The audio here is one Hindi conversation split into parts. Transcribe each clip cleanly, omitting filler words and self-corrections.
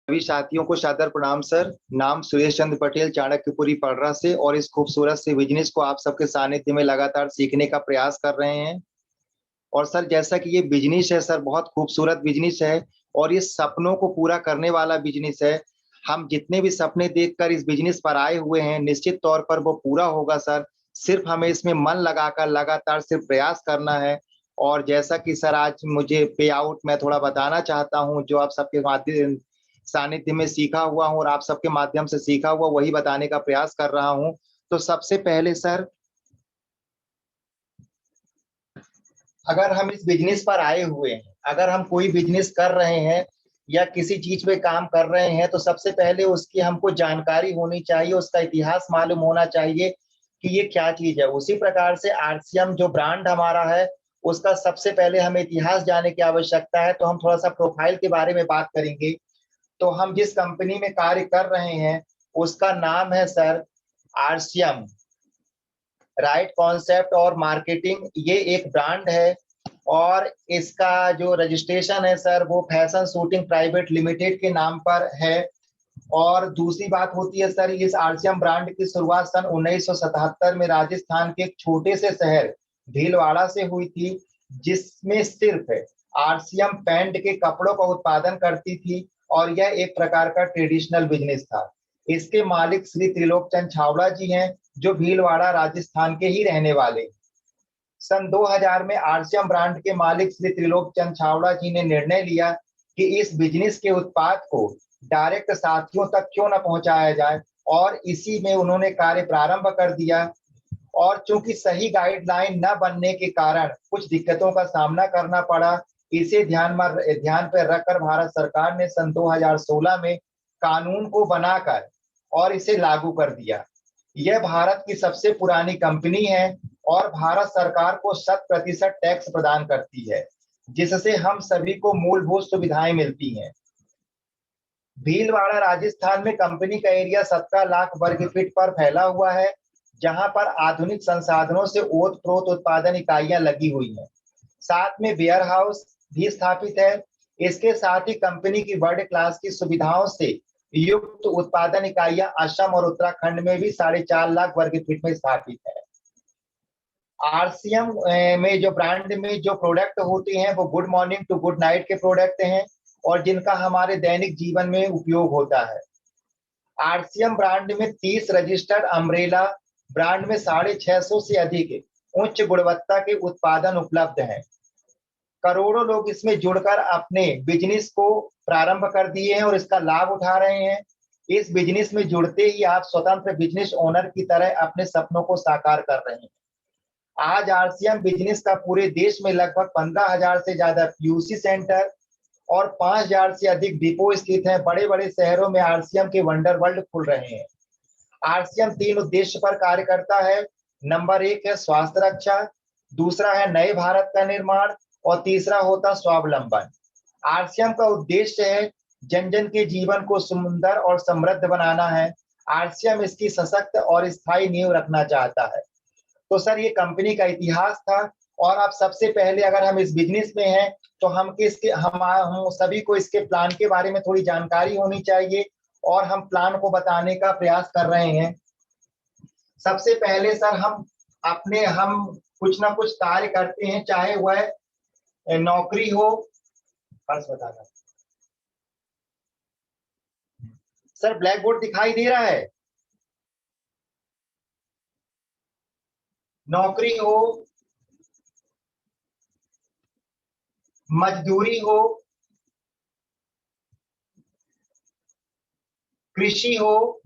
सभी साथियों को सादर प्रणाम सर। नाम सुरेश चंद्र पटेल, चाणक्यपुरी पड़रा से, और इस खूबसूरत से बिजनेस को आप सबके सानिध्य में लगातार सीखने का प्रयास कर रहे हैं। और सर, जैसा कि ये बिजनेस है सर, बहुत खूबसूरत बिजनेस है और ये सपनों को पूरा करने वाला बिजनेस है। हम जितने भी सपने देखकर इस बिजनेस पर आए हुए हैं, निश्चित तौर पर वो पूरा होगा सर। सिर्फ हमें इसमें मन लगाकर लगातार सिर्फ प्रयास करना है। और जैसा कि सर आज मुझे पे आउट मैं थोड़ा बताना चाहता हूँ, जो आप सबके माध्यम सानिध्य में सीखा हुआ हूँ और आप सबके माध्यम से सीखा हुआ वही बताने का प्रयास कर रहा हूँ। तो सबसे पहले सर, अगर हम इस बिजनेस पर आए हुए हैं, अगर हम कोई बिजनेस कर रहे हैं या किसी चीज पे काम कर रहे हैं, तो सबसे पहले उसकी हमको जानकारी होनी चाहिए, उसका इतिहास मालूम होना चाहिए कि ये क्या चीज है। उसी प्रकार से आरसीएम जो ब्रांड हमारा है, उसका सबसे पहले हमें इतिहास जानने की आवश्यकता है। तो हम थोड़ा सा प्रोफाइल के बारे में बात करेंगे। तो हम जिस कंपनी में कार्य कर रहे हैं उसका नाम है सर आरसीएम राइट कॉन्सेप्ट और मार्केटिंग। ये एक ब्रांड है और इसका जो रजिस्ट्रेशन है सर, वो फैशन शूटिंग प्राइवेट लिमिटेड के नाम पर है। और दूसरी बात होती है सर, इस आरसीएम ब्रांड की शुरुआत सन 1977 में राजस्थान के एक छोटे से शहर भीलवाड़ा से हुई थी, जिसमें सिर्फ आरसीएम पैंट के कपड़ों का उत्पादन करती थी और यह एक प्रकार का ट्रेडिशनल बिजनेस था। इसके मालिक श्री त्रिलोक चंद छावड़ा जी हैं, जो भीलवाड़ा राजस्थान के ही रहने वाले। सन 2000 में आरसीएम ब्रांड के मालिक श्री त्रिलोक चंद छावड़ा जी ने निर्णय लिया कि इस बिजनेस के उत्पाद को डायरेक्ट साथियों तक क्यों न पहुंचाया जाए, और इसी में उन्होंने कार्य प्रारंभ कर दिया। और चूंकि सही गाइडलाइन न बनने के कारण कुछ दिक्कतों का सामना करना पड़ा, इसे ध्यान पर रखकर भारत सरकार ने सन 2016 में कानून को बनाकर और इसे लागू कर दिया। यह भारत की सबसे पुरानी कंपनी है और भारत सरकार को 100% टैक्स प्रदान करती है, जिससे हम सभी को मूलभूत सुविधाएं मिलती हैं। भीलवाड़ा राजस्थान में कंपनी का एरिया 17 लाख वर्ग फीट पर फैला हुआ है, जहां पर आधुनिक संसाधनों से ओत-प्रोत उत्पादन इकाइयां लगी हुई हैं। साथ में वेयर हाउस भी स्थापित है। इसके साथ ही कंपनी की वर्ल्ड क्लास की सुविधाओं से युक्त उत्पादन इकाइयां असम और उत्तराखंड में भी 4.5 लाख वर्ग फीट में स्थापित है। आरसीएम में जो ब्रांड में जो प्रोडक्ट होते हैं वो good morning to good night के प्रोडक्ट हैं और जिनका हमारे दैनिक जीवन में उपयोग होता है। आरसीएम ब्रांड में 30 रजिस्टर्ड अम्ब्रेला ब्रांड में 650 से अधिक उच्च गुणवत्ता के उत्पादन उपलब्ध हैं। करोड़ों लोग इसमें जुड़कर अपने बिजनेस को प्रारंभ कर दिए हैं और इसका लाभ उठा रहे हैं। इस बिजनेस में जुड़ते ही आप स्वतंत्र बिजनेस ओनर की तरह अपने सपनों को साकार कर रहे हैं। आज आरसीएम बिजनेस का पूरे देश में लगभग 15,000 से ज्यादा पीयूसी सेंटर और 5,000 से अधिक डिपो स्थित हैं। बड़े बड़े शहरों में आरसीएम के वंडर वर्ल्ड खुल रहे हैं। आरसीएम 3 उद्देश्य पर कार्य करता है। नंबर 1 है स्वास्थ्य रक्षा, दूसरा है नए भारत का निर्माण और तीसरा होता स्वावलंबन। आरसीएम का उद्देश्य है जन जन के जीवन को सुंदर और समृद्ध बनाना है। आरसीएम इसकी सशक्त और स्थायी नींव रखना चाहता है। तो सर, ये कंपनी का इतिहास था। और आप सबसे पहले, अगर हम इस बिजनेस में हैं तो हम सभी को इसके प्लान के बारे में थोड़ी जानकारी होनी चाहिए और हम प्लान को बताने का प्रयास कर रहे हैं। सबसे पहले सर, हम कुछ ना कुछ कार्य करते हैं, चाहे वह नौकरी हो। बस बता रहा सर, ब्लैक बोर्ड दिखाई दे रहा है? नौकरी हो, मजदूरी हो, कृषि हो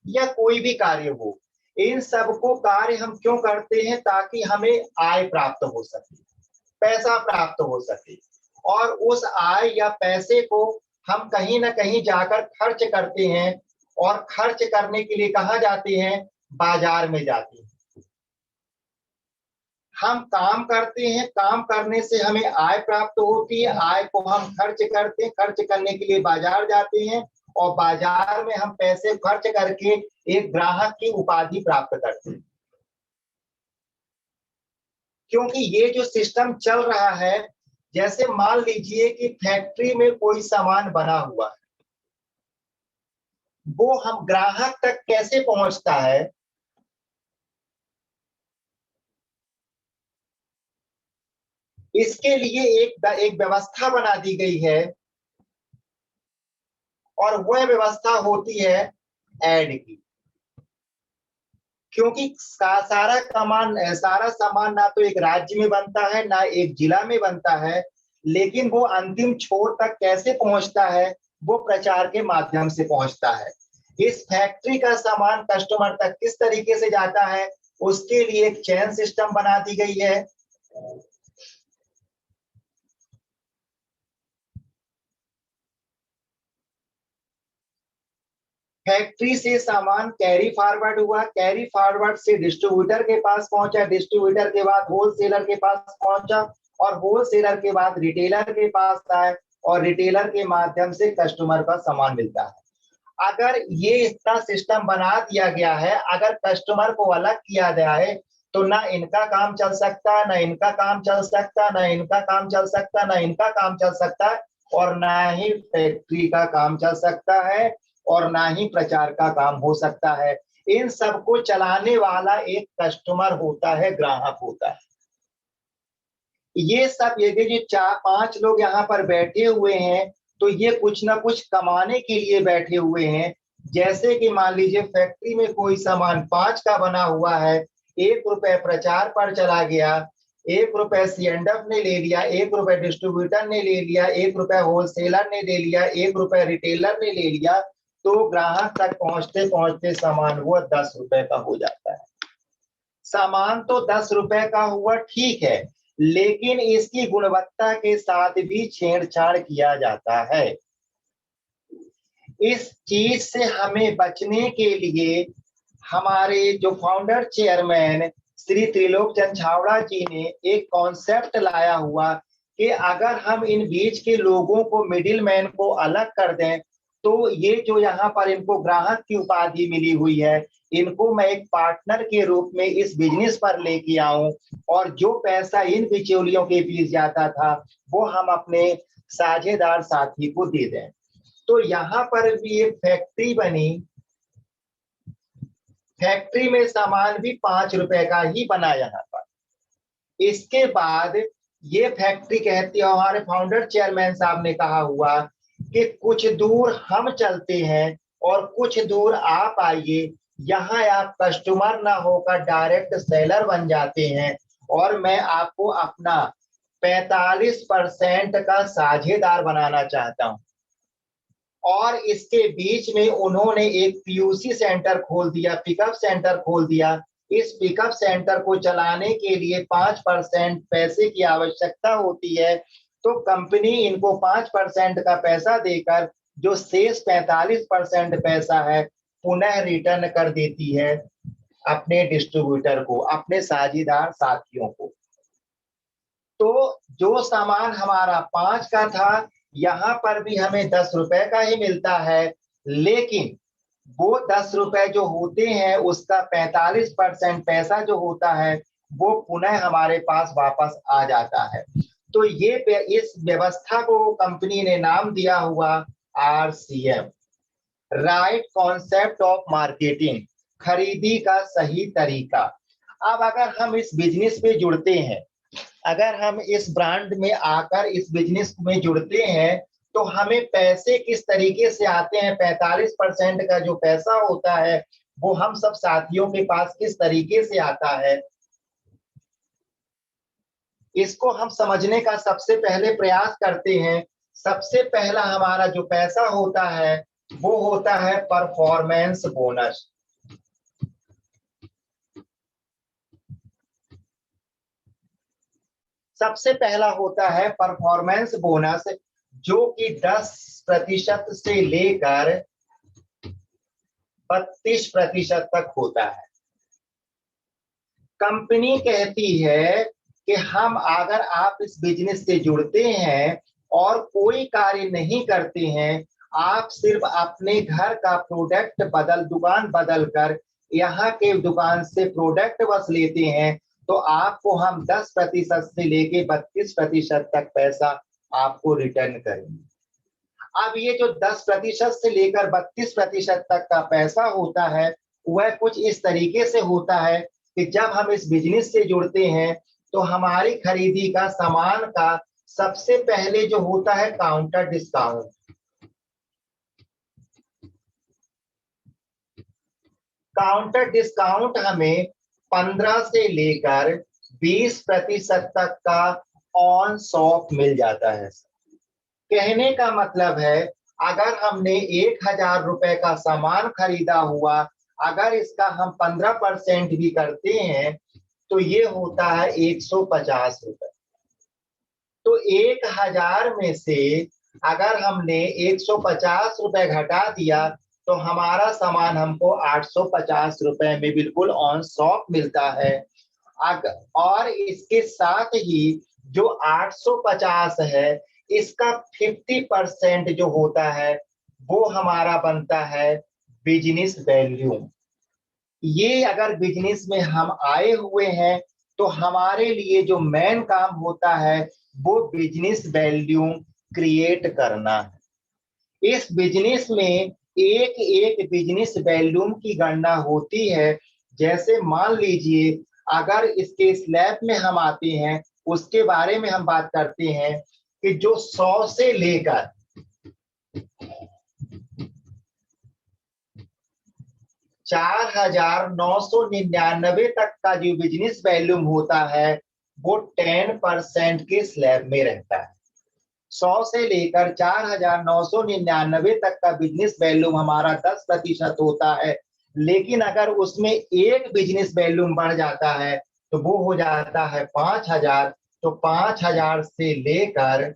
या कोई भी कार्य हो, इन सबको कार्य हम क्यों करते हैं? ताकि हमें आय प्राप्त हो सके, पैसा प्राप्त हो सके, और उस आय या पैसे को हम कहीं ना कहीं जाकर खर्च करते हैं। और खर्च करने के लिए कहाँ जाते हैं? बाजार में जाते हैं। हम काम करते हैं, काम करने से हमें आय प्राप्त होती है, आय को हम खर्च करते हैं, खर्च करने के लिए बाजार जाते हैं और बाजार में हम पैसे खर्च करके एक ग्राहक की उपाधि प्राप्त करते हैं। क्योंकि ये जो सिस्टम चल रहा है, जैसे मान लीजिए कि फैक्ट्री में कोई सामान बना हुआ है, वो हम ग्राहक तक कैसे पहुंचता है, इसके लिए एक व्यवस्था बना दी गई है, और वह व्यवस्था होती है ऐड की। क्योंकि सारा सामान ना तो एक राज्य में बनता है, ना एक जिला में बनता है, लेकिन वो अंतिम छोर तक कैसे पहुंचता है, वो प्रचार के माध्यम से पहुंचता है। इस फैक्ट्री का सामान कस्टमर तक किस तरीके से जाता है, उसके लिए एक चेन सिस्टम बना दी गई है। फैक्ट्री से सामान कैरी फॉरवर्ड हुआ, कैरी फॉरवर्ड से डिस्ट्रीब्यूटर के पास पहुंचा, डिस्ट्रीब्यूटर के बाद होलसेलर के पास पहुंचा, और होलसेलर के बाद रिटेलर के पास आए, और रिटेलर के माध्यम से कस्टमर का सामान मिलता है। अगर ये इतना सिस्टम बना दिया गया है, अगर कस्टमर को अलग किया गया है, तो ना इनका काम चल सकता, ना इनका काम चल सकता, ना इनका काम चल सकता, ना इनका काम चल सकता, और ना ही फैक्ट्री का काम चल सकता है, और ना ही प्रचार का काम हो सकता है। इन सबको चलाने वाला एक कस्टमर होता है, ग्राहक होता है। ये सब यदि जो 4-5 लोग यहाँ पर बैठे हुए हैं, तो ये कुछ ना कुछ कमाने के लिए बैठे हुए हैं। जैसे कि मान लीजिए फैक्ट्री में कोई सामान 5 का बना हुआ है, 1 रुपए प्रचार पर चला गया, 1 रुपए सीएंडएफ ने ले लिया, 1 रुपए डिस्ट्रीब्यूटर ने ले लिया, 1 रुपए होलसेलर ने ले लिया, 1 रुपए रिटेलर ने ले लिया, तो ग्राहक तक पहुंचते पहुंचते सामान वो 10 रुपए का हो जाता है। सामान तो 10 रुपए का हुआ, ठीक है, लेकिन इसकी गुणवत्ता के साथ भी छेड़छाड़ किया जाता है। इस चीज से हमें बचने के लिए हमारे जो फाउंडर चेयरमैन श्री त्रिलोक चंद छावड़ा जी ने एक कॉन्सेप्ट लाया हुआ कि अगर हम इन बीच के लोगों को, मिडिल मैन को अलग कर दें, तो ये जो यहाँ पर इनको ग्राहक की उपाधि मिली हुई है, इनको मैं एक पार्टनर के रूप में इस बिजनेस पर लेके आऊं, और जो पैसा इन बिचौलियों के बीच जाता था, वो हम अपने साझेदार साथी को दे दें। तो यहाँ पर भी एक फैक्ट्री बनी, फैक्ट्री में सामान भी 5 रुपए का ही बना यहाँ पर। इसके बाद ये फैक्ट्री कहती है, हमारे फाउंडर चेयरमैन साहब ने कहा हुआ कि कुछ दूर हम चलते हैं और कुछ दूर आप आइए, यहाँ आप कस्टमर ना होकर डायरेक्ट सेलर बन जाते हैं, और मैं आपको अपना 45% का साझेदार बनाना चाहता हूं। और इसके बीच में उन्होंने एक पीयूसी सेंटर खोल दिया, पिकअप सेंटर खोल दिया। इस पिकअप सेंटर को चलाने के लिए 5% पैसे की आवश्यकता होती है, तो कंपनी इनको 5% का पैसा देकर जो शेष 45% पैसा है पुनः रिटर्न कर देती है अपने डिस्ट्रीब्यूटर को, अपने साझेदार साथियों को। तो जो सामान हमारा 5 का था, यहाँ पर भी हमें 10 रुपए का ही मिलता है, लेकिन वो 10 रुपए जो होते हैं, उसका 45% पैसा जो होता है, वो पुनः हमारे पास वापस आ जाता है। तो ये इस व्यवस्था को कंपनी ने नाम दिया हुआ RCM, right concept of marketing, खरीदी का सही तरीका। अब अगर हम इस बिजनेस में जुड़ते हैं, अगर हम इस ब्रांड में आकर इस बिजनेस में जुड़ते हैं, तो हमें पैसे किस तरीके से आते हैं, 45% का जो पैसा होता है, वो हम सब साथियों के पास किस तरीके से आता है, इसको हम समझने का सबसे पहले प्रयास करते हैं। सबसे पहला हमारा जो पैसा होता है, वो होता है परफॉर्मेंस बोनस। सबसे पहला होता है परफॉर्मेंस बोनस, जो कि 10% से लेकर 32% तक होता है। कंपनी कहती है कि हम, अगर आप इस बिजनेस से जुड़ते हैं और कोई कार्य नहीं करते हैं, आप सिर्फ अपने घर का प्रोडक्ट दुकान बदल कर यहाँ के दुकान से प्रोडक्ट बस लेते हैं, तो आपको हम 10% से लेके 32% तक पैसा आपको रिटर्न करेंगे। अब ये जो 10% से लेकर 32% तक का पैसा होता है, वह कुछ इस तरीके से होता है कि जब हम इस बिजनेस से जुड़ते हैं तो हमारी खरीदी का सामान का सबसे पहले जो होता है काउंटर डिस्काउंट। काउंटर डिस्काउंट हमें 15 से लेकर 20% तक का ऑन शॉप मिल जाता है। कहने का मतलब है, अगर हमने 1000 रुपए का सामान खरीदा हुआ, अगर इसका हम 15% भी करते हैं तो ये होता है 150 रुपए। तो 1000 में से अगर हमने 150 रुपए घटा दिया तो हमारा सामान हमको 850 रुपए में बिल्कुल ऑन शॉप मिलता है। और इसके साथ ही जो 850 है, इसका 50% जो होता है वो हमारा बनता है बिजनेस वैल्यू। ये अगर बिजनेस में हम आए हुए हैं तो हमारे लिए जो मेन काम होता है वो बिजनेस वैल्यू क्रिएट करना है। इस बिजनेस में एक एक बिजनेस वैल्यूम की गणना होती है। जैसे मान लीजिए, अगर इसके स्लैब में हम आते हैं, उसके बारे में हम बात करते हैं कि जो 100 से लेकर 4999 तक का जो बिजनेस वैल्यूम होता है वो 10% के स्लैब में रहता है। 100 से लेकर 4999 तक का बिजनेस वैल्यूम हमारा 10% होता है। लेकिन अगर उसमें एक बिजनेस वैल्यूम बढ़ जाता है तो वो हो जाता है 5000। तो 5000 से लेकर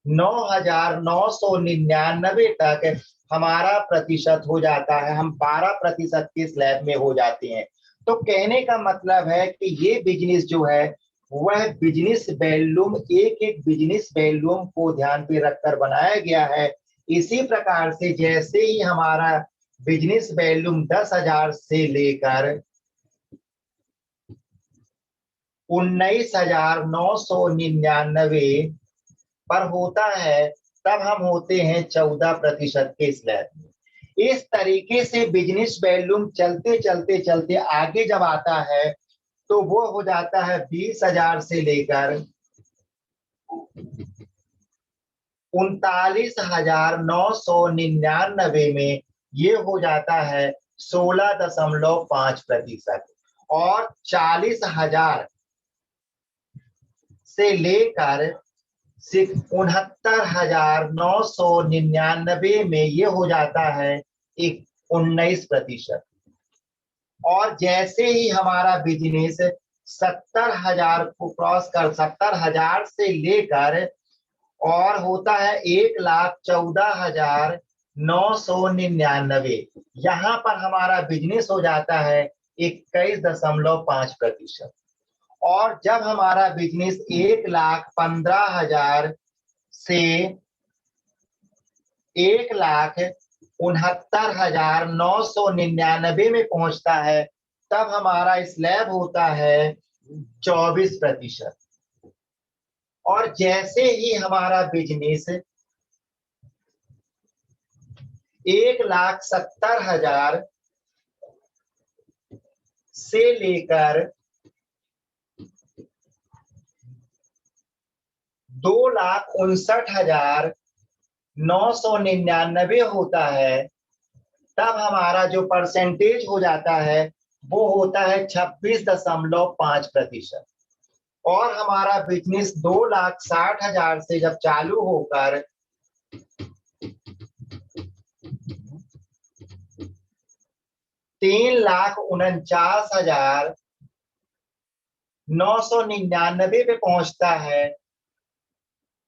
9999 तक हमारा प्रतिशत हो जाता है, हम 12% के स्लैब में हो जाते हैं। तो कहने का मतलब है कि ये बिजनेस जो है वह बिजनेस वैल्यूम एक एक बिजनेस वैल्यूम को ध्यान पे रखकर बनाया गया है। इसी प्रकार से जैसे ही हमारा बिजनेस वैल्यूम 10,000 से लेकर 19,999 पर होता है, तब हम होते हैं 14% के स्लैब में। इस तरीके से बिजनेस वैल्यूम चलते चलते चलते आगे जब आता है तो वो हो जाता है 20,000 से लेकर 39,999 में ये हो जाता है 16.5%। और 40,000 से लेकर 69,999 में ये हो जाता है 19%। और जैसे ही हमारा बिजनेस 70,000 को क्रॉस कर 70,000 से लेकर और होता है 1,14,999, यहाँ पर हमारा बिजनेस हो जाता है 21.5%। और जब हमारा बिजनेस 1,15,000 से 1,69,999 में पहुंचता है, तब हमारा स्लैब होता है 24%। और जैसे ही हमारा बिजनेस 1,70,000 से लेकर 2,59,999 होता है, तब हमारा जो परसेंटेज हो जाता है वो होता है 26.5%। और हमारा बिजनेस 2,60,000 से जब चालू होकर 3,49,999 पे पहुंचता है,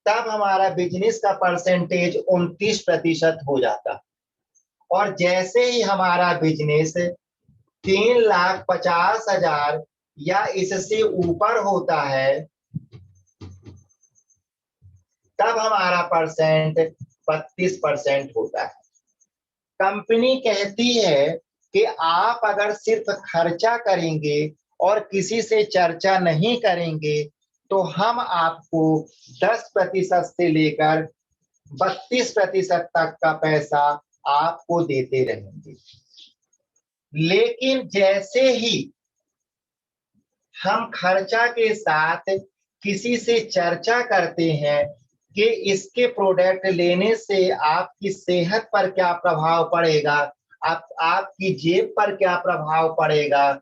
तब हमारा बिजनेस का परसेंटेज 29% हो जाता। और जैसे ही हमारा बिजनेस 3,50,000 या इससे ऊपर होता है, तब हमारा परसेंट 32% होता है। कंपनी कहती है कि आप अगर सिर्फ खर्चा करेंगे और किसी से चर्चा नहीं करेंगे तो हम आपको 10% से लेकर 32% तक का पैसा आपको देते रहेंगे। लेकिन जैसे ही हम खर्चा के साथ किसी से चर्चा करते हैं कि इसके प्रोडक्ट लेने से आपकी सेहत पर क्या प्रभाव पड़ेगा, आपकी जेब पर क्या प्रभाव पड़ेगा,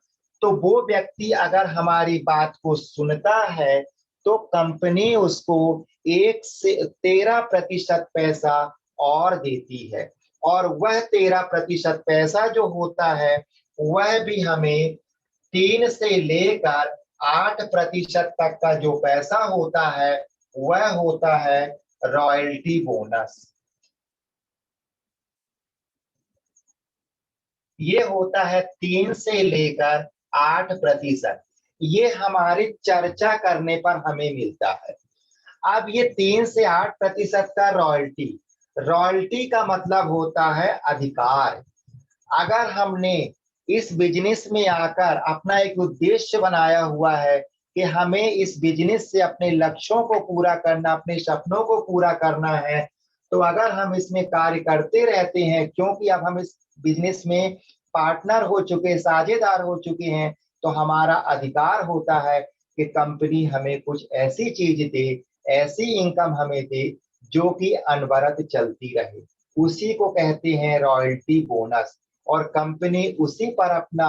तो वो व्यक्ति अगर हमारी बात को सुनता है तो कंपनी उसको 1 से 13% पैसा और देती है, और वह 13% पैसा जो होता है वह भी हमें 3 से लेकर 8% तक का जो पैसा होता है वह होता है रॉयल्टी बोनस। ये होता है 3 से लेकर 8%। ये हमारी चर्चा करने पर हमें मिलता है। अब ये 3 से 8% का रॉयल्टी, रॉयल्टी का मतलब होता है अधिकार। अगर हमने इस बिजनेस में आकर अपना एक उद्देश्य बनाया हुआ है कि हमें इस बिजनेस से अपने लक्ष्यों को पूरा करना, अपने सपनों को पूरा करना है, तो अगर हम इसमें कार्य करते रहते हैं, क्योंकि अब हम इस बिजनेस में पार्टनर हो चुके, साझेदार हो चुके हैं, तो हमारा अधिकार होता है कि कंपनी हमें कुछ ऐसी चीज दे, ऐसी इनकम हमें दे जो कि अनवरत चलती रहे। उसी को कहते हैं रॉयल्टी बोनस। और कंपनी उसी पर अपना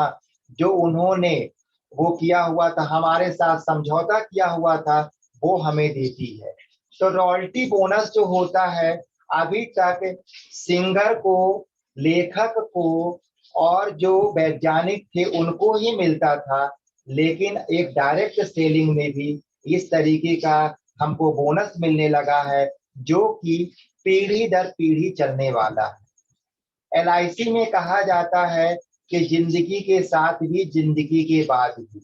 जो उन्होंने वो किया हुआ था, हमारे साथ समझौता किया हुआ था, वो हमें देती है। तो रॉयल्टी बोनस जो होता है, अभी तक सिंगर को, लेखक को और जो वैज्ञानिक थे उनको ही मिलता था, लेकिन एक डायरेक्ट सेलिंग में भी इस तरीके का हमको बोनस मिलने लगा है, जो कि पीढ़ी दर पीढ़ी चलने वाला है। एलआईसी में कहा जाता है कि जिंदगी के साथ भी, जिंदगी के बाद भी,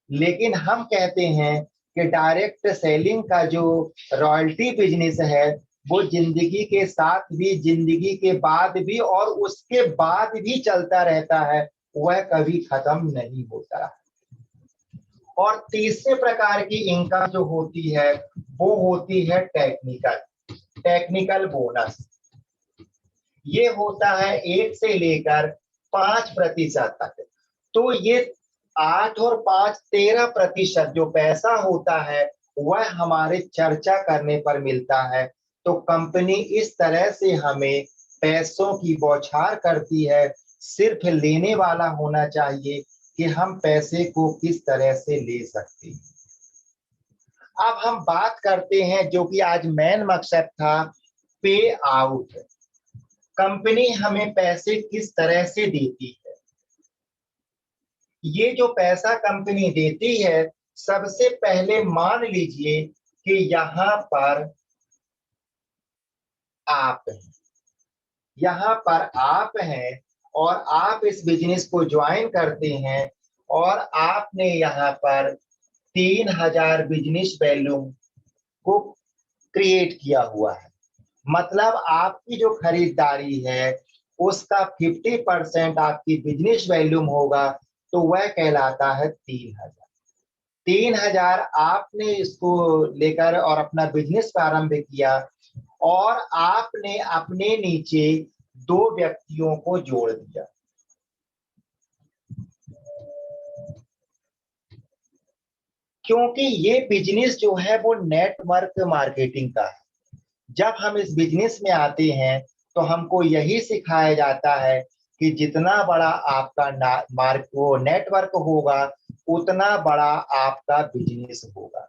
लेकिन हम कहते हैं कि डायरेक्ट सेलिंग का जो रॉयल्टी बिजनेस है वो जिंदगी के साथ भी, जिंदगी के बाद भी और उसके बाद भी चलता रहता है, वह कभी खत्म नहीं होता। और तीसरे प्रकार की इनकम जो होती है वो होती है टेक्निकल बोनस। ये होता है 1 से लेकर 5% तक। तो ये 8 और 5 13% जो पैसा होता है वह हमारे चर्चा करने पर मिलता है। तो कंपनी इस तरह से हमें पैसों की बौछार करती है। सिर्फ लेने वाला होना चाहिए कि हम पैसे को किस तरह से ले सकते हैं। अब हम बात करते हैं जो कि आज मेन मकसद था, पे आउट। कंपनी हमें पैसे किस तरह से देती है। ये जो पैसा कंपनी देती है, सबसे पहले मान लीजिए कि यहां पर आप हैं, यहां पर आप हैं और आप इस बिजनेस को ज्वाइन करते हैं और आपने यहां पर 3000 बिजनेस वैल्यूम को क्रिएट किया हुआ है। मतलब आपकी जो खरीदारी है उसका 50% आपकी बिजनेस वैल्यूम होगा, तो वह कहलाता है 3000। 3000 आपने इसको लेकर और अपना बिजनेस प्रारंभ किया और आपने अपने नीचे 2 व्यक्तियों को जोड़ दिया। क्योंकि ये बिजनेस जो है वो नेटवर्क मार्केटिंग का है। जब हम इस बिजनेस में आते हैं तो हमको यही सिखाया जाता है कि जितना बड़ा आपका वो नेटवर्क होगा उतना बड़ा आपका बिजनेस होगा।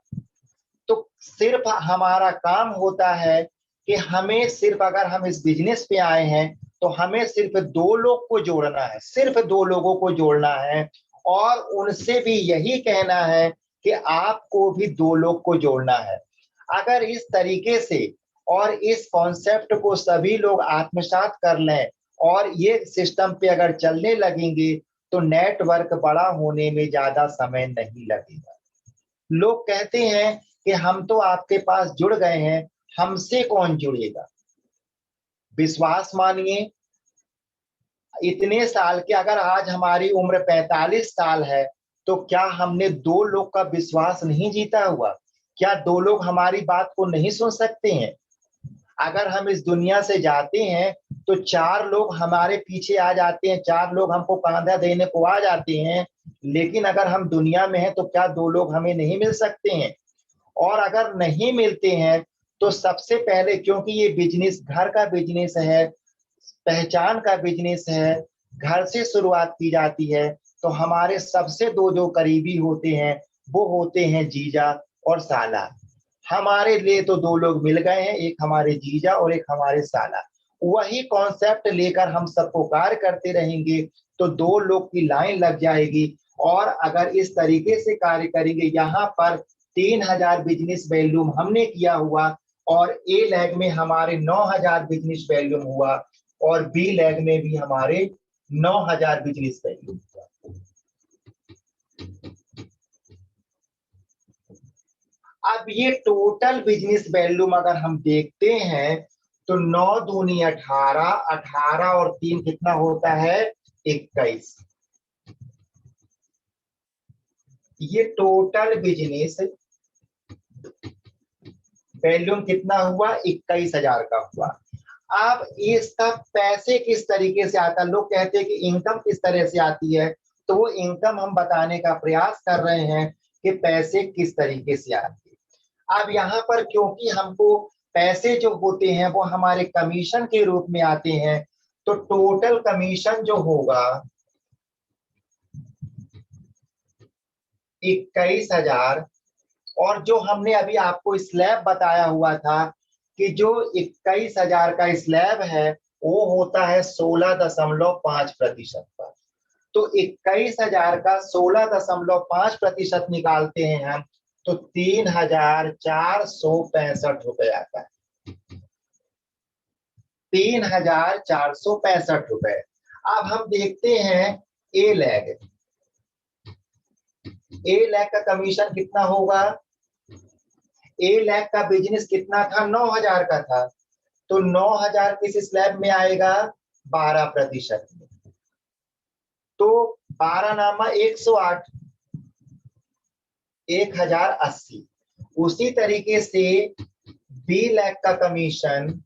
तो सिर्फ हमारा काम होता है कि हमें सिर्फ, अगर हम इस बिजनेस पे आए हैं तो हमें सिर्फ 2 लोग को जोड़ना है, सिर्फ 2 लोगों को जोड़ना है और उनसे भी यही कहना है कि आपको भी 2 लोग को जोड़ना है। अगर इस तरीके से और इस कॉन्सेप्ट को सभी लोग आत्मसात कर लें और ये सिस्टम पे अगर चलने लगेंगे तो नेटवर्क बड़ा होने में ज्यादा समय नहीं लगेगा। लोग कहते हैं कि हम तो आपके पास जुड़ गए हैं, हमसे कौन जुड़ेगा। विश्वास मानिए, इतने साल के, अगर आज हमारी उम्र 45 साल है तो क्या हमने दो लोग का विश्वास नहीं जीता हुआ? क्या दो लोग हमारी बात को नहीं सुन सकते हैं? अगर हम इस दुनिया से जाते हैं तो चार लोग हमारे पीछे आ जाते हैं, चार लोग हमको कांधा देने को आ जाते हैं, लेकिन अगर हम दुनिया में हैं तो क्या दो लोग हमें नहीं मिल सकते हैं? और अगर नहीं मिलते हैं तो सबसे पहले, क्योंकि ये बिजनेस घर का बिजनेस है, पहचान का बिजनेस है, घर से शुरुआत की जाती है, तो हमारे सबसे दो जो करीबी होते हैं वो होते हैं जीजा और साला। हमारे लिए तो दो लोग मिल गए हैं, एक हमारे जीजा और एक हमारे साला। वही कॉन्सेप्ट लेकर हम सबको कार्य करते रहेंगे तो दो लोग की लाइन लग जाएगी। और अगर इस तरीके से कार्य करेंगे, यहाँ पर 3000 बिजनेस वॉल्यूम हमने किया हुआ और ए लैग में हमारे 9000 बिजनेस वॉल्यूम हुआ और बी लैग में भी हमारे 9000 बिजनेस वॉल्यूम हुआ। अब ये टोटल बिजनेस वॉल्यूम अगर हम देखते हैं तो 9 दूनी 18, 18 और 3 कितना होता है? 21। ये टोटल बिजनेस वॉल्यूम कितना हुआ? 21,000 का हुआ। अब इसका पैसे किस तरीके से आता है? लोग कहते हैं कि इनकम किस तरह से आती है, तो वो इनकम हम बताने का प्रयास कर रहे हैं कि पैसे किस तरीके से आते हैं। अब यहाँ पर क्योंकि हमको पैसे जो होते हैं वो हमारे कमीशन के रूप में आते हैं, तो टोटल कमीशन जो होगा 21,000, और जो हमने अभी आपको स्लैब बताया हुआ था कि जो 21,000 का स्लैब है वो होता है 16.5% पर। तो 21,000 का 16.5% निकालते हैं हम तो 3,465 रुपए आता है। 3,465 रुपए। अब हम देखते हैं ए लैग। ए लैग का कमीशन कितना होगा? ए लैग का बिजनेस कितना था? 9,000 का था, तो 9,000 किस स्लैब में आएगा? 12% में। तो 12 नामा 108, 1080। उसी तरीके से बी लैग का कमीशन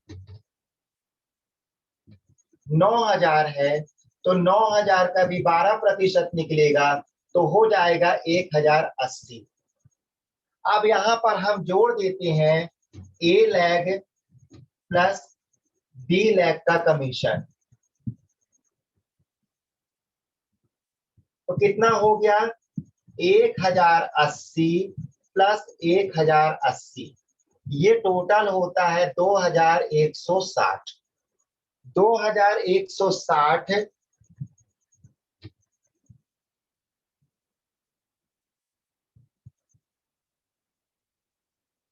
9,000 है, तो 9,000 का भी 12% निकलेगा तो हो जाएगा 1,080। अब यहां पर हम जोड़ देते हैं ए लैग प्लस बी लैग का कमीशन, तो कितना हो गया? 1,080 प्लस 1,080, ये टोटल होता है 2,160। 2,160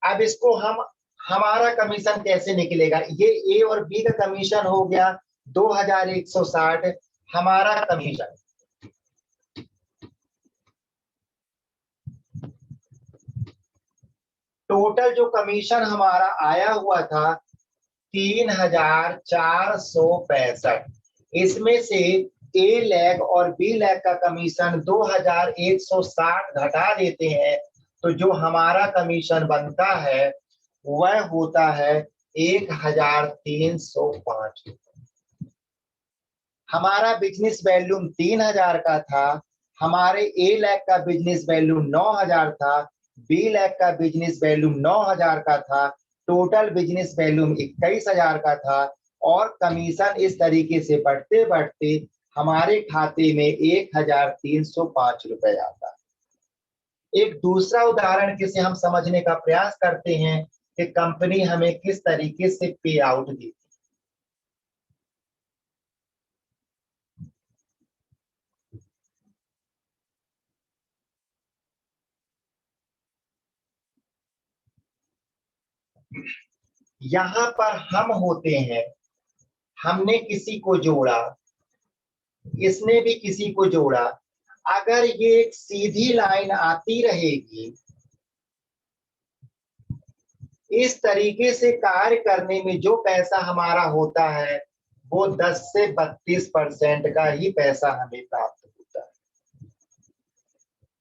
अब इसको हम, हमारा कमीशन कैसे निकलेगा? ये ए और बी का कमीशन हो गया 2,160, हमारा कमीशन टोटल जो कमीशन हमारा आया हुआ था 3,465, इसमें से ए लैग और बी लैग का कमीशन 2,160 घटा देते हैं तो जो हमारा कमीशन बनता है वह होता है 1,305। हमारा बिजनेस वॉल्यूम 3,000 का था, हमारे ए लैग का बिजनेस वॉल्यूम 9,000 था, बी लैग का बिजनेस वॉल्यूम 9,000 का था, टोटल बिजनेस वॉल्यूम 21,000 का था और कमीशन इस तरीके से बढ़ते बढ़ते हमारे खाते में 1,305 रुपए आता है। एक दूसरा उदाहरण किसे हम समझने का प्रयास करते हैं कि कंपनी हमें किस तरीके से पे आउट देती है। यहाँ पर हम होते हैं, हमने किसी को जोड़ा, इसने भी किसी को जोड़ा। अगर ये एक सीधी लाइन आती रहेगी, इस तरीके से कार्य करने में जो पैसा हमारा होता है वो 10 से 32% का ही पैसा हमें प्राप्त होता है।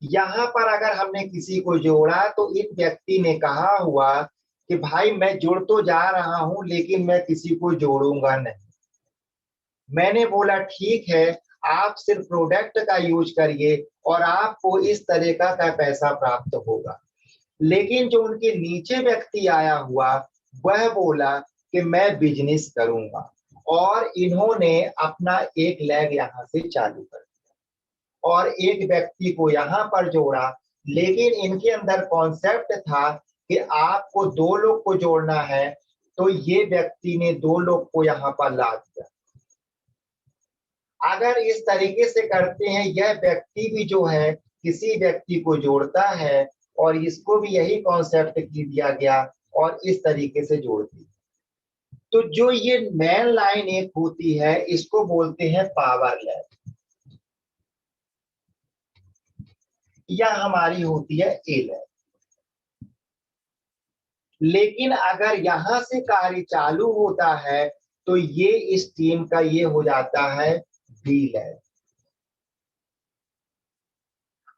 यहाँ पर अगर हमने किसी को जोड़ा तो इन व्यक्ति ने कहा हुआ कि भाई मैं जुड़ तो जा रहा हूं लेकिन मैं किसी को जोड़ूंगा नहीं। मैंने बोला ठीक है, आप सिर्फ प्रोडक्ट का यूज करिए और आपको इस तरह का पैसा प्राप्त होगा। लेकिन जो उनके नीचे व्यक्ति आया हुआ वह बोला कि मैं बिजनेस करूंगा, और इन्होंने अपना एक लेग यहाँ से चालू कर दिया और एक व्यक्ति को यहाँ पर जोड़ा। लेकिन इनके अंदर कॉन्सेप्ट था कि आपको दो लोग को जोड़ना है, तो ये व्यक्ति ने दो लोग को यहाँ पर ला दिया। अगर इस तरीके से करते हैं, यह व्यक्ति भी जो है किसी व्यक्ति को जोड़ता है और इसको भी यही कॉन्सेप्ट की दिया गया और इस तरीके से जोड़ती। तो जो ये मेन लाइन एक होती है इसको बोलते हैं पावर लैग, या हमारी होती है ए लैग। लेकिन अगर यहां से कार्य चालू होता है तो ये इस टीम का ये हो जाता है बी लैग।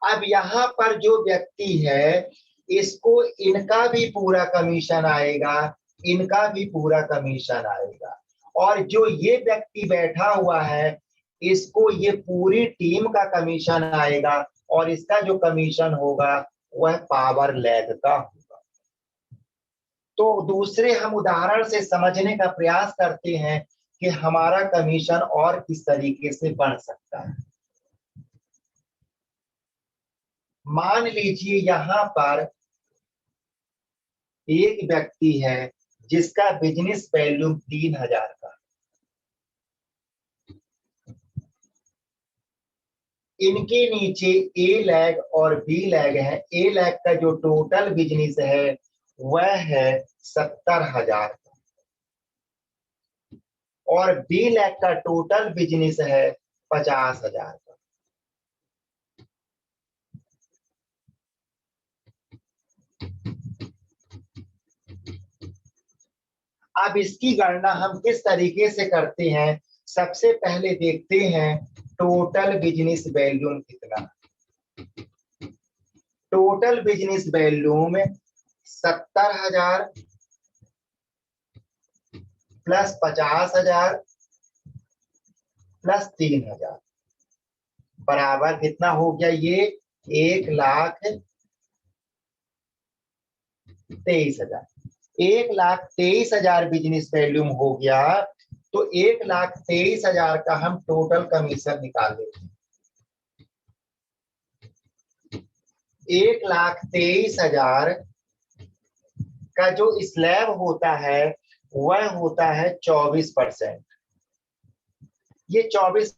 अब यहाँ पर जो व्यक्ति है इसको इनका भी पूरा कमीशन आएगा, इनका भी पूरा कमीशन आएगा, और जो ये व्यक्ति बैठा हुआ है इसको ये पूरी टीम का कमीशन आएगा, और इसका जो कमीशन होगा वह पावर लैग का होगा। तो दूसरे हम उदाहरण से समझने का प्रयास करते हैं कि हमारा कमीशन और किस तरीके से बढ़ सकता है। मान लीजिए यहाँ पर एक व्यक्ति है जिसका बिजनेस वैल्यू 3000 का, इनके नीचे ए लैग और बी लैग है। ए लैग का जो टोटल बिजनेस है वह है 70,000 का, और बी लैग का टोटल बिजनेस है 50,000 का। अब इसकी गणना हम किस तरीके से करते हैं, सबसे पहले देखते हैं टोटल बिजनेस वैल्यूम कितना। Total business volume 70,000 plus 50,000 plus 3,000 बराबर कितना हो गया, ये 1,23,000। 1,23,000 बिजनेस वैल्यूम हो गया, तो 1,23,000 का हम टोटल कमीशन निकाल लेते हैं। 1,23,000 का जो स्लैब होता है वह होता है 24%। ये 24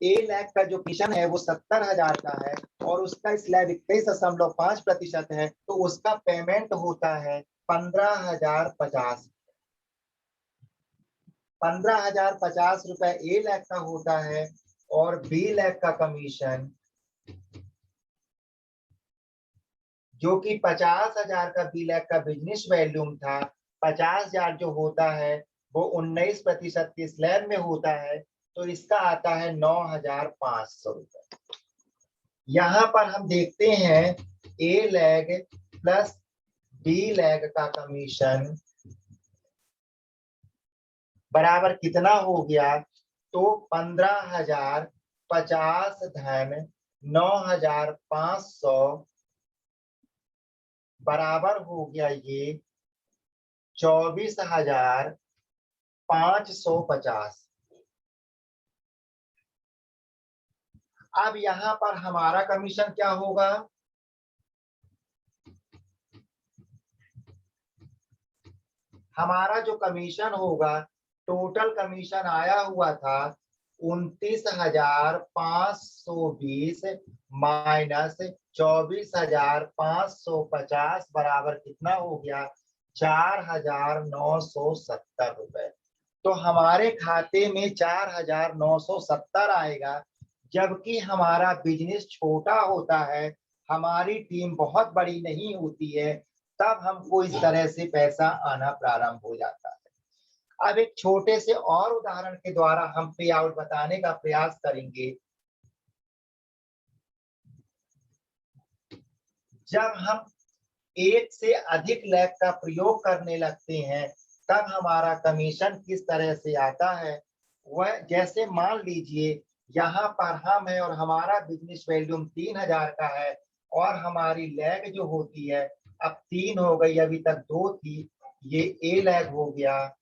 1,00,000 का जो कमीशन है वो 70,000 का है और उसका स्लैब 21.5% है, तो उसका पेमेंट होता है 15,050। 15,050 रुपए A,00,000 का होता है, और B,00,000 का कमीशन जो कि 50,000 का B,00,000 का बिजनेस वैल्यूम था, 50,000 जो होता है वो 19% के स्लैब में होता है, तो इसका आता है 9,500 रुपए। यहाँ पर हम देखते हैं A,00,000 प्लस B,00,000 का कमीशन बराबर कितना हो गया, तो 15,050 धन 9,500 बराबर हो गया ये 24,550। अब यहाँ पर हमारा कमीशन क्या होगा, हमारा जो कमीशन होगा, टोटल कमीशन आया हुआ था 29,520 माइनस 24,550 बराबर कितना हो गया? 4,970 रुपए। तो हमारे खाते में 4,970 आएगा, जबकि हमारा बिजनेस छोटा होता है, हमारी टीम बहुत बड़ी नहीं होती है, तब हमको इस तरह से पैसा आना प्रारंभ हो जाता है। अब एक छोटे से और उदाहरण के द्वारा हम पे आउट बताने का प्रयास करेंगे। जब हम एक से अधिक लैग का प्रयोग करने लगते हैं, तब हमारा कमीशन किस तरह से आता है। वह जैसे मान लीजिए यहाँ पर हम है और हमारा बिजनेस वॉल्यूम 3,000 का है और हमारी लैग जो होती है अब 3 हो गई, अभी तक 2 थी। ये ए लैग हो गया,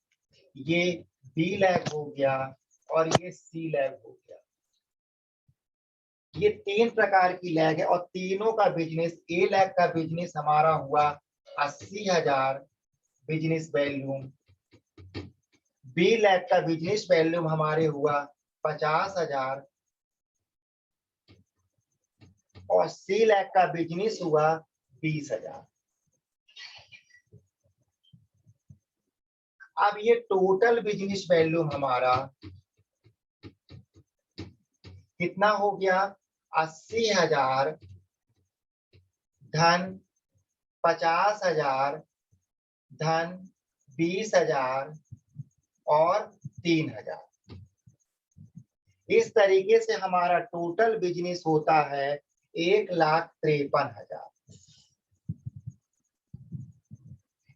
ये बी लैग हो गया और ये सी लैग हो गया। ये 3 प्रकार की लैग है और तीनों का बिजनेस, ए लैग का बिजनेस हमारा हुआ 80,000 बिजनेस वैल्यूम, बी लैग का बिजनेस वैल्यूम हमारे हुआ 50,000 और सी लैग का बिजनेस हुआ 20,000। अब ये टोटल बिजनेस वैल्यूम हमारा कितना हो गया? 80,000 धन 50,000 धन 20,000 और 3,000। इस तरीके से हमारा टोटल बिजनेस होता है 1,53,000।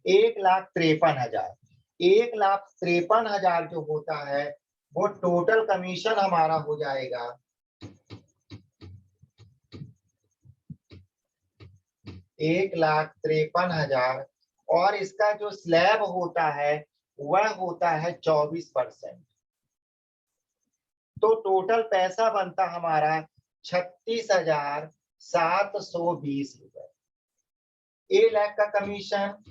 1,53,000। 1,53,000 जो होता है वो टोटल कमीशन हमारा हो जाएगा 1,53,000 और इसका जो स्लैब होता है वह होता है 24%। तो टोटल पैसा बनता हमारा 36,720 रुपए। ए लैख का कमीशन,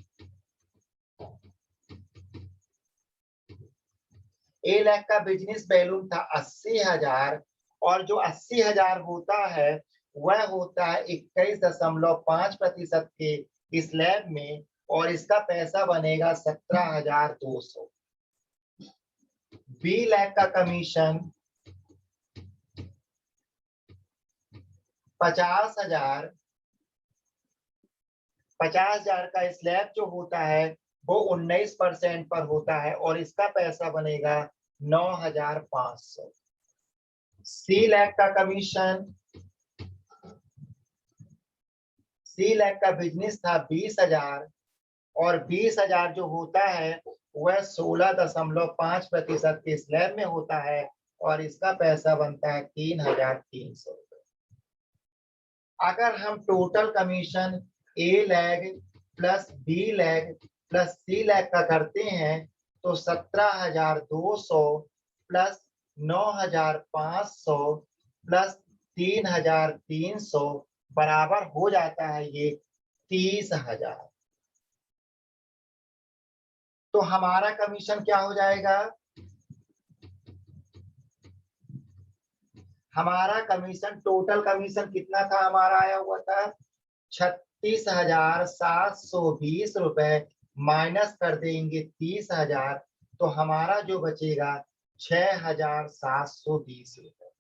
ए लैख का बिजनेस वैल्यूम था 80,000 और जो 80,000 होता है वह होता है 21.5% के स्लैब में और इसका पैसा बनेगा 17,200। बी लैख का कमीशन 50,000, 50,000 का स्लैब जो होता है वो 19% पर होता है और इसका पैसा बनेगा 9,500। सी लैख का कमीशन, सी लैख का बिजनेस था 20,000 और 20,000 जो होता है वह 16.5% के स्लैब में होता है और इसका पैसा बनता है 3,300 रुपए। अगर हम total commission A lag plus B lag plus C lag का करते हैं तो 17,200 प्लस 9,500 प्लस 3,300 बराबर हो जाता है ये 30,000। तो हमारा कमीशन क्या हो जाएगा? हमारा कमीशन, टोटल कमीशन कितना था हमारा आया हुआ था 36,720 रुपए माइनस कर देंगे 30,000 तो हमारा जो बचेगा 6,720 रुपए।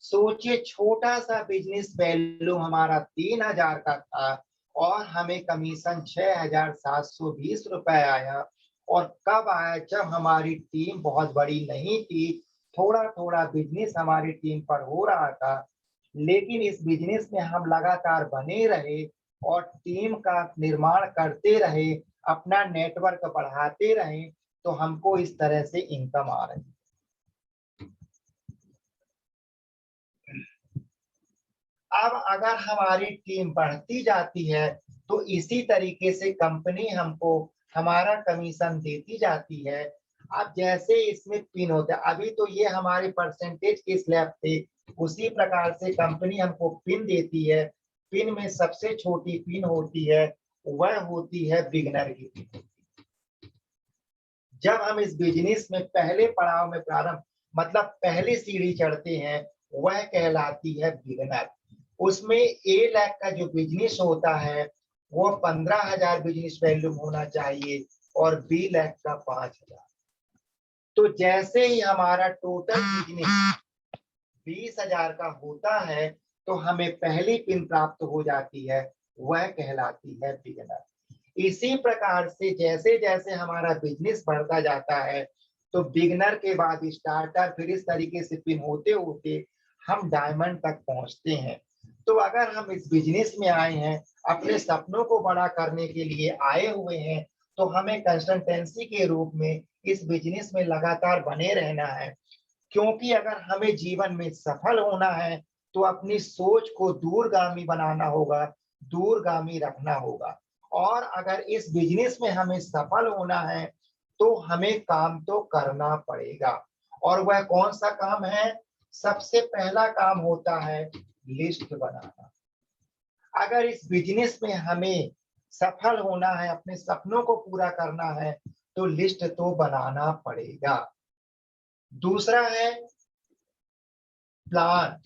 सोचिए छोटा सा बिजनेस वैल्यू हमारा 3,000 का था और हमें कमीशन 6,720 रुपए आया। और कब आया? जब हमारी टीम बहुत बड़ी नहीं थी, थोड़ा थोड़ा बिजनेस हमारी टीम पर हो रहा था, लेकिन इस बिजनेस में हम लगातार बने रहे और टीम का निर्माण करते रहे, अपना नेटवर्क बढ़ाते रहे, तो हमको इस तरह से इनकम आ रही। अब अगर हमारी टीम बढ़ती जाती है तो इसी तरीके से कंपनी हमको हमारा कमीशन देती जाती है। अब जैसे इसमें पिन होता है, अभी तो ये हमारे परसेंटेज के स्लैब थे, उसी प्रकार से कंपनी हमको पिन देती है। पिन में सबसे छोटी पिन होती है वह होती है बिगनर की पिन। जब हम इस बिजनेस में पहले पड़ाव में प्रारंभ मतलब पहली सीढ़ी चढ़ते हैं, वह कहलाती है बिगनर। उसमें ए लाख का जो बिजनेस होता है वो 15,000 बिजनेस वैल्यूम होना चाहिए और बी लाख का 5,000। तो जैसे ही हमारा टोटल बिजनेस 20,000 का होता है तो हमें पहली पिन प्राप्त हो जाती है, वह कहलाती है बिगनर। इसी प्रकार से जैसे जैसे हमारा बिजनेस बढ़ता जाता है तो बिगनर के बाद स्टार्टर, फिर इस तरीके से पिन होते होते हम डायमंड तक पहुंचते हैं। तो अगर हम इस बिजनेस में आए हैं, अपने सपनों को बड़ा करने के लिए आए हुए हैं, तो हमें कंसिस्टेंसी के रूप में इस बिजनेस में लगातार बने रहना है। क्योंकि अगर हमें जीवन में सफल होना है तो अपनी सोच को दूरगामी बनाना होगा, दूरगामी रखना होगा। और अगर इस बिजनेस में हमें सफल होना है तो हमें काम तो करना पड़ेगा। और वह कौन सा काम है? सबसे पहला काम होता है लिस्ट बनाना। अगर इस बिजनेस में हमें सफल होना है, अपने सपनों को पूरा करना है, तो लिस्ट तो बनाना पड़ेगा। दूसरा है प्लान।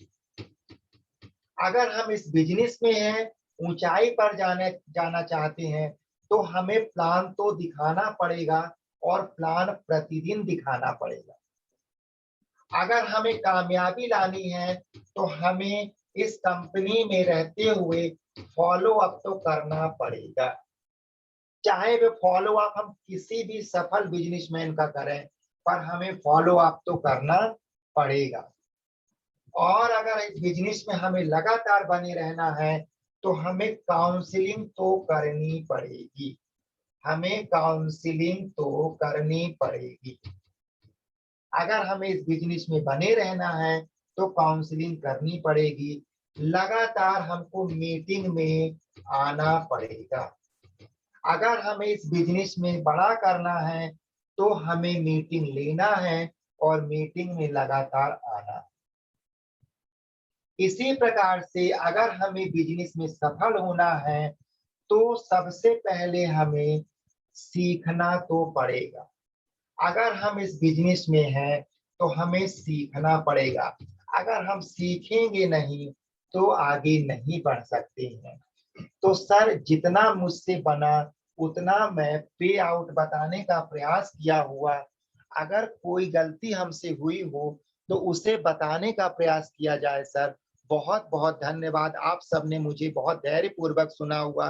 अगर हम इस बिजनेस में हैं, ऊंचाई पर जाना चाहते हैं, तो हमें प्लान तो दिखाना पड़ेगा और प्लान प्रतिदिन दिखाना पड़ेगा। अगर हमें कामयाबी लानी है तो हमें इस कंपनी में रहते हुए फॉलो अप तो करना पड़ेगा। चाहे वे फॉलो अप हम किसी भी सफल बिजनेसमैन का करें, पर हमें फॉलो अप तो करना पड़ेगा। और अगर इस बिजनेस में हमें लगातार बने रहना है तो हमें काउंसलिंग तो करनी पड़ेगी। हमें काउंसलिंग तो करनी पड़ेगी। अगर हमें इस बिजनेस में बने रहना है तो काउंसलिंग करनी पड़ेगी। लगातार हमको मीटिंग में आना पड़ेगा। अगर हमें इस बिजनेस में बड़ा करना है तो हमें मीटिंग लेना है और मीटिंग में लगातार आना। इसी प्रकार से अगर हमें बिजनेस में सफल होना है तो सबसे पहले हमें सीखना तो पड़ेगा। अगर हम इस बिजनेस में हैं तो हमें सीखना पड़ेगा। अगर हम सीखेंगे नहीं तो आगे नहीं बढ़ सकते हैं। तो सर, जितना मुझसे बना उतना मैं पे आउट बताने का प्रयास किया हुआ। अगर कोई गलती हमसे हुई हो तो उसे बताने का प्रयास किया जाए सर। बहुत बहुत धन्यवाद। आप सबने मुझे बहुत धैर्यपूर्वक सुना हुआ।